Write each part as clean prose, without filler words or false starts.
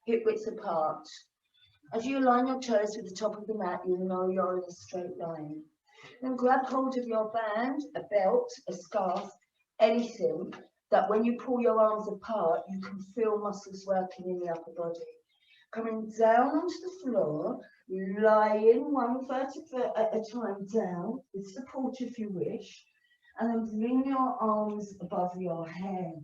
hip widths apart. As you align your toes with the top of the mat, you'll know you're in a straight line. Then grab hold of your band, a belt, a scarf, anything that when you pull your arms apart, you can feel muscles working in the upper body. Coming down onto the floor, lying one vertebra at a time down, with support if you wish, and then bring your arms above your head.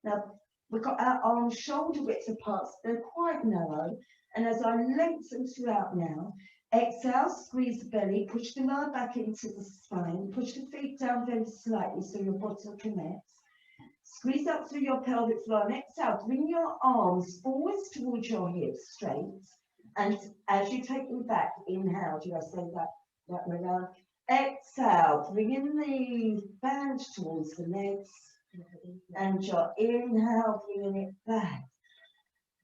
Now, we've got our arms shoulder width apart, so they're quite narrow, and as I lengthen throughout now, exhale, squeeze the belly, push the lower back into the spine, push the feet down very slightly so your bottom connects. Squeeze up through your pelvic floor and exhale, bring your arms forwards towards your hips straight. And as you take them back, inhale, do I say that way down? Exhale, bringing the band towards the legs. And your inhale, bringing it back.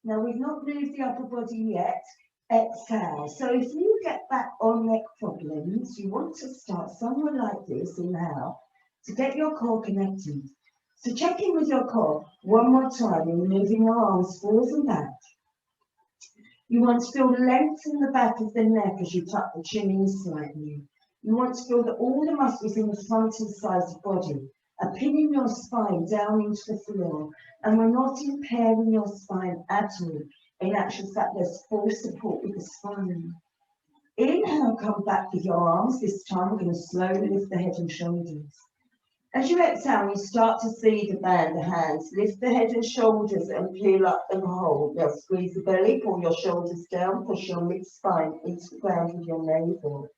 Now we've not moved the upper body yet. Exhale. So if you get back on neck problems, you want to start somewhere like this, inhale, to get your core connected. So check in with your core one more time and moving your arms forwards and back. You want to feel length in the back of the neck as you tuck the chin in slightly. You want to feel that all the muscles in the front and sides of the body are pinning your spine down into the floor, and we're not impairing your spine at all. In actual fact, there's full support with the spine. Inhale, come back with your arms. This time we're going to slowly lift the head and shoulders. As you exhale, you start to see the band, the hands. Lift the head and shoulders and peel up and hold. Now squeeze the belly, pull your shoulders down, push your mid-spine into the ground with your navel.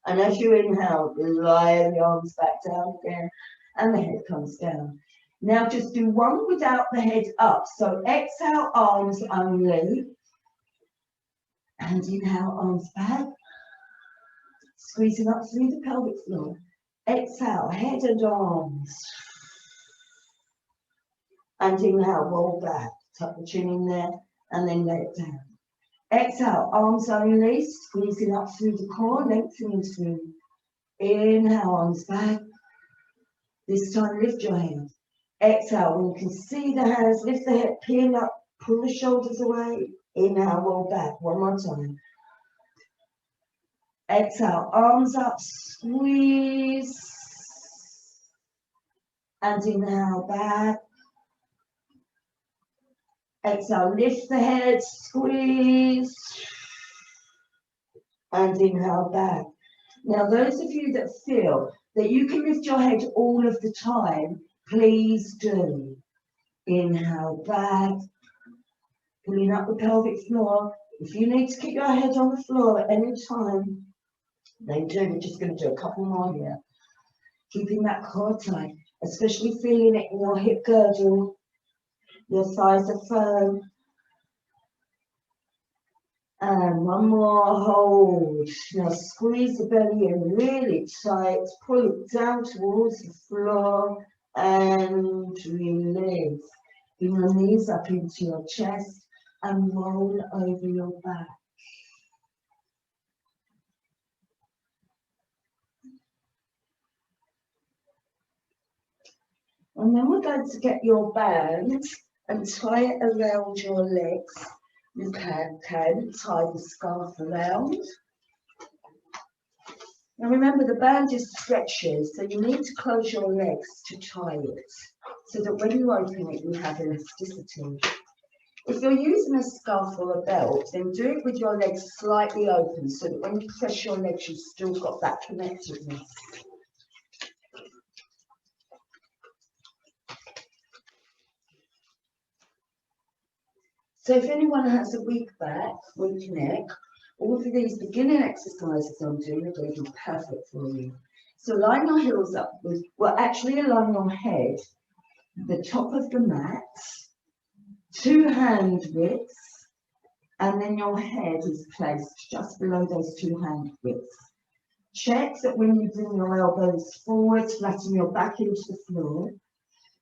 And as you inhale, lie the arms back down again, and the head comes down. Now just do one without the head up. So exhale, arms only. And inhale, arms back. Squeezing up through the pelvic floor. Exhale, head and arms. And inhale, roll back. Tuck the chin in there and then lay it down. Exhale, arms only, squeezing up through the core, lengthening through. Inhale, arms back. This time, lift your head. Exhale, when you can see the hands, lift the head, peel up, pull the shoulders away. Inhale, roll back. One more time. Exhale, arms up, squeeze. And inhale, back. Exhale, lift the head, squeeze. And inhale, back. Now, those of you that feel that you can lift your head all of the time, please do. Inhale, back. Pulling up the pelvic floor. If you need to keep your head on the floor at any time, then do. We're just going to do a couple more here. Keeping that core tight, especially feeling it in your hip girdle. Your thighs are firm. And one more, hold. Now squeeze the belly in really tight. Pull it down towards the floor and release. Bring your knees up into your chest and roll over your back. And then we're going to get your band and tie it around your legs. You can tie the scarf around. Now remember, the band is stretchy, so you need to close your legs to tie it, so that when you open it, you have elasticity. If you're using a scarf or a belt, then do it with your legs slightly open, so that when you press your legs, you've still got that connectedness. So if anyone has a weak back, weak neck, all of these beginning exercises I'm doing are going to be perfect for you. So line your heels up with, well, actually align your head, the top of the mat, 2 hand widths, and then your head is placed just below those 2 hand widths. Check that when you bring your elbows forward, flatten your back into the floor,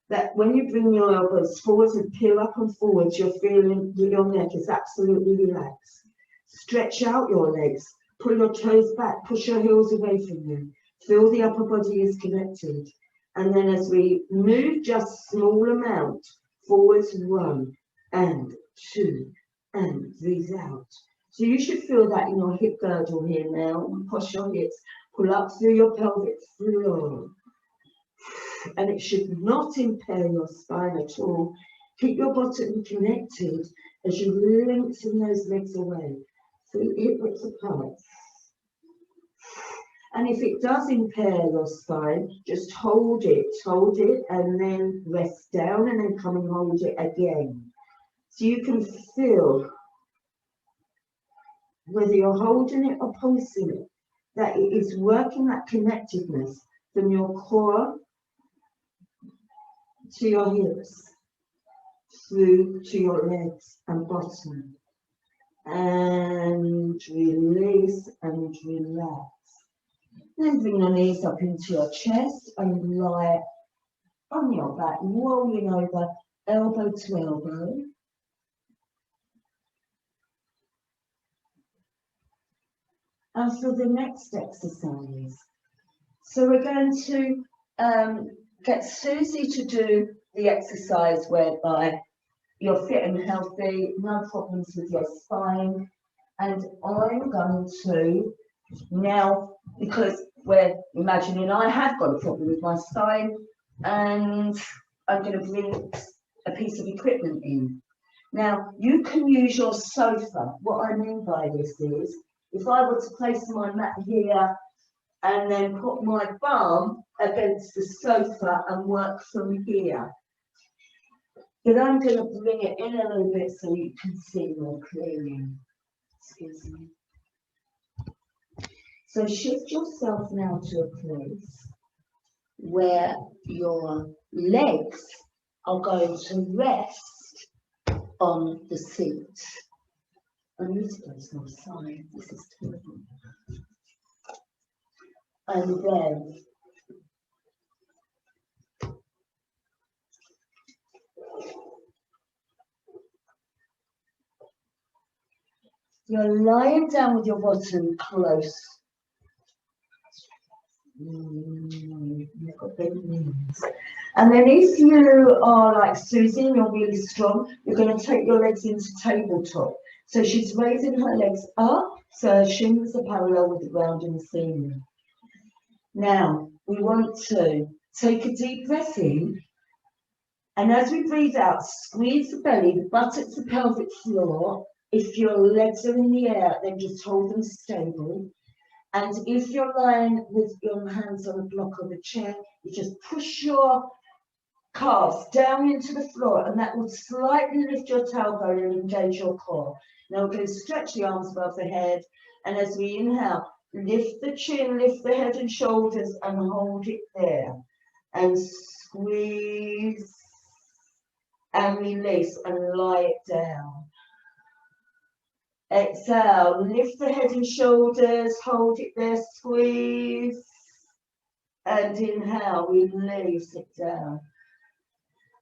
that when you bring your elbows forward and peel up and forward, you're feeling your neck is absolutely relaxed. Stretch out your legs, pull your toes back, push your heels away from you. Feel the upper body is connected. And then as we move just small amount, forwards 1 and 2 and breathe out. So you should feel that in your hip girdle here now. Push your hips, pull up through your pelvic floor. And it should not impair your spine at all. Keep your bottom connected as you lengthen those legs away. Feet hip width apart. And if it does impair your spine, just hold it, and then rest down and then come and hold it again. So you can feel, whether you're holding it or pulsing it, that it is working that connectedness from your core to your hips, through to your legs and bottom. And release and relax. Then bring your knees up into your chest and lie on your back, rolling over elbow to elbow. And for the next exercise, so we're going to get Susie to do the exercise whereby you're fit and healthy, no problems with your spine, and I'm going to now, because we're imagining I have got a problem with my spine, and I'm going to bring a piece of equipment in. Now, you can use your sofa. What I mean by this is, if I were to place my mat here and then put my bum against the sofa and work from here. But I'm going to bring it in a little bit so you can see more clearly. Excuse me. So shift yourself now to a place where your legs are going to rest on the seat. I need to place my side, this is terrible. And then you're lying down with your bottom close. You've got bent knees. And then if you are like Susie and you're really strong, you're going to take your legs into tabletop. So she's raising her legs up, so her shins are parallel with the ground and the ceiling. Now, we want to take a deep breath in, and as we breathe out, squeeze the belly, the buttocks, the pelvic floor. If your legs are in the air, then just hold them stable. And if you're lying with your hands on a block of a chair, you just push your calves down into the floor, and that will slightly lift your tailbone and engage your core. Now we're going to stretch the arms above the head, and as we inhale, lift the chin, lift the head and shoulders, and hold it there. And squeeze and release and lie it down. Exhale, lift the head and shoulders, hold it there, squeeze, and inhale, release it down.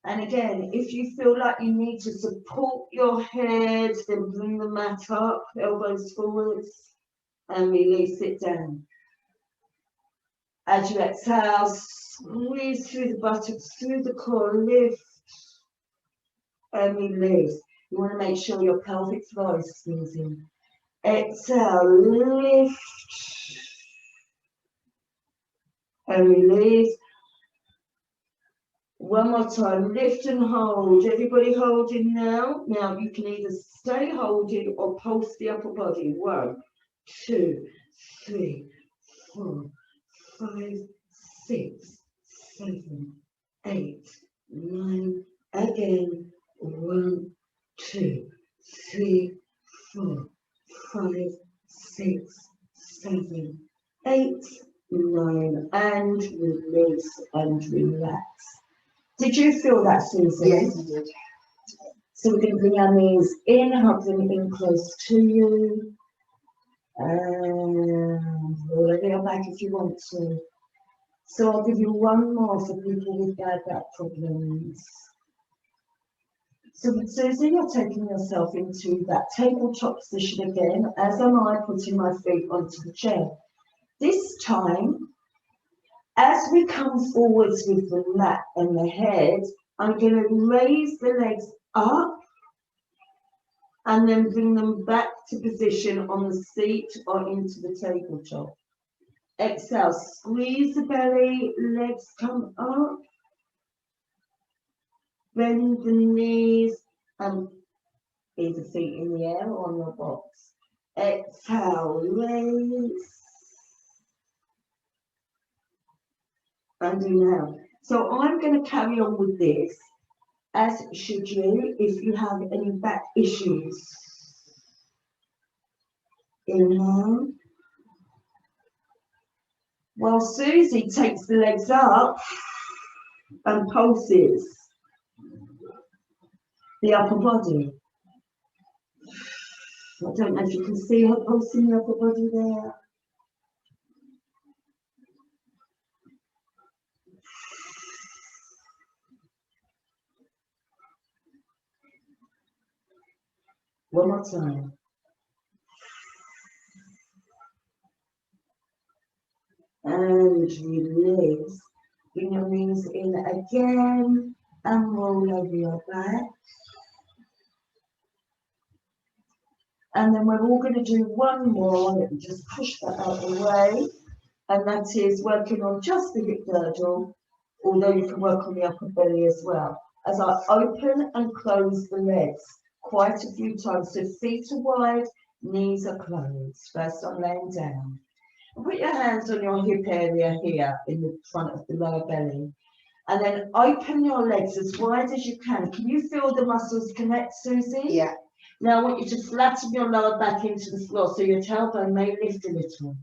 And again, if you feel like you need to support your head, then bring the mat up, elbows forwards, and release it down. As you exhale, squeeze through the buttocks, through the core, lift, and release. You want to make sure your pelvic floor is squeezing. Exhale, lift, and release. One more time, lift and hold. Everybody holding now. Now you can either stay holding or pulse the upper body. 1, 2, 3, 4, 5, 6, 7, 8, 9. Again. 1, 2, 3, 4, 5, 6, 7, 8, 9. And release and relax. Did you feel that, Susan? Yes, I did. So we're going to bring our knees in, hug them in close to you. And roll over your back if you want to. So I'll give you one more for people with bad back problems. So Susan, you're taking yourself into that tabletop position again, as am I, putting my feet onto the chair. This time, as we come forwards with the mat and the head, I'm going to raise the legs up and then bring them back to position on the seat or into the tabletop. Exhale, squeeze the belly, legs come up, bend the knees, and either feet in the air or on your box. Exhale, release, and inhale. So I'm going to carry on with this, as should you if you have any back issues. Inhale. While Susie takes the legs up and pulses the upper body. I don't know if you can see her pulsing the upper body there. One more time. And release. Bring your knees in again and roll over your back. And then we're all going to do one more. Let me just push that out of the way. And that is working on just the hip girdle, although you can work on the upper belly as well. As I open and close the legs quite a few times. So feet are wide, knees are closed. First I'm laying down. Put your hands on your hip area here in the front of the lower belly. And then open your legs as wide as you can. Can you feel the muscles connect, Susie? Yeah. Now I want you to flatten your lower back into the floor so your tailbone may lift a little.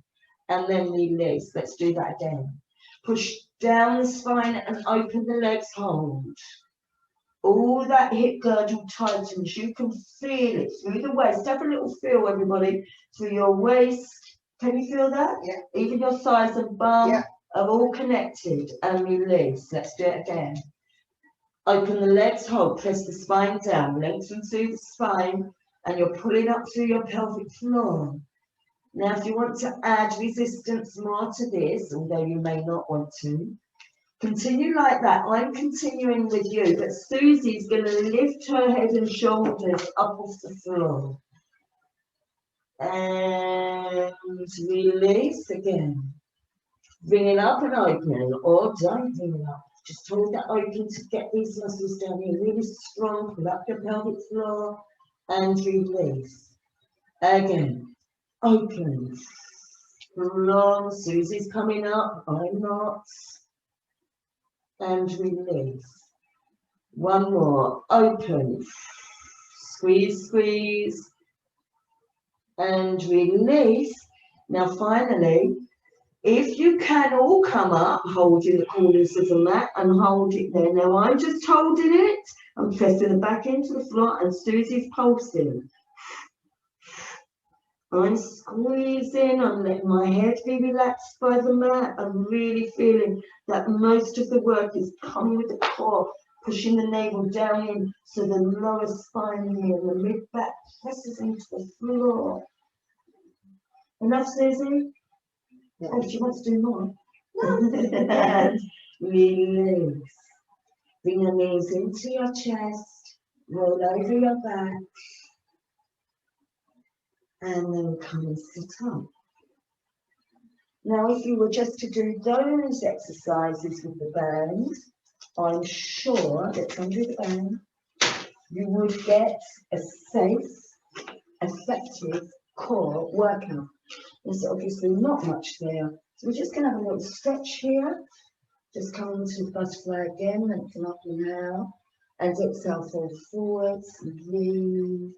And then release. Let's do that again. Push down the spine and open the legs, hold. All that hip girdle tightens. You can feel it through the waist. Have a little feel, everybody, through your waist. Can you feel that? Yeah. Even your thighs and bum are all connected. And release. Let's do it again. Open the legs, hold. Press the spine down. Lengthen through the spine. And you're pulling up through your pelvic floor. Now, if you want to add resistance more to this, although you may not want to, continue like that. I'm continuing with you, but Susie's going to lift her head and shoulders up off the floor. And release again. Bring it up and open, or don't bring it up. Just hold that open to get these muscles down here really strong. Pull up your pelvic floor and release. Again. Open. Long. Susie's coming up. I'm not. And release. One more. Open. Squeeze, squeeze. And release. Now finally, if you can all come up, holding the corners of the mat and hold it there. Now I'm just holding it. I'm pressing the back into the floor and Susie's pulsing. I'm squeezing, I'm letting my head be relaxed by the mat. I'm really feeling that most of the work is coming with the core, pushing the navel down in so the lower spine here and the mid-back presses into the floor. Enough, Susie? Yeah. Oh, she wants to do more. And release. Bring your knees into your chest, roll over your back. And then come and sit up. Now, if you were just to do those exercises with the band, I'm sure that under the band, you would get a safe, effective core workout. There's obviously not much there. So we're just going to have a little stretch here. Just come into the butterfly again, lengthen up, inhale, and exhale, fall forwards, and breathe.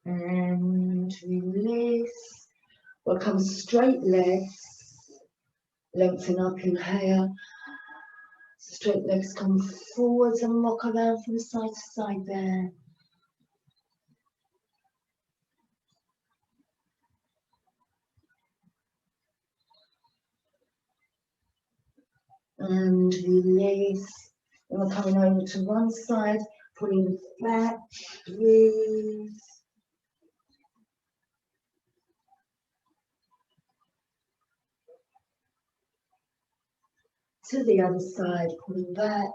And release. We'll come straight legs, lengthen up, inhale. Straight legs come forwards and rock around from side to side there. And release. And we're coming over to one side, pulling back, breathe. to the other side, pulling back.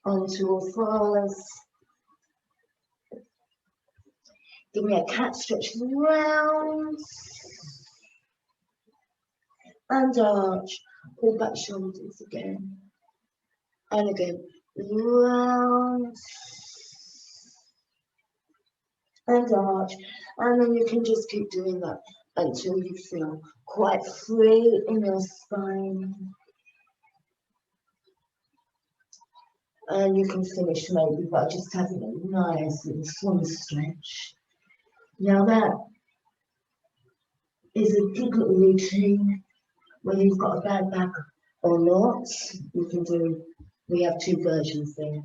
Onto all fours. Give me a cat stretch round and arch. Pull back shoulders again and again. Round and arch, and then you can just keep doing that until you feel quite free in your spine. And you can finish maybe by just having a nice little swan stretch. Now that is a good little routine. Whether you've got a bad back or not, you can do, we have two versions there.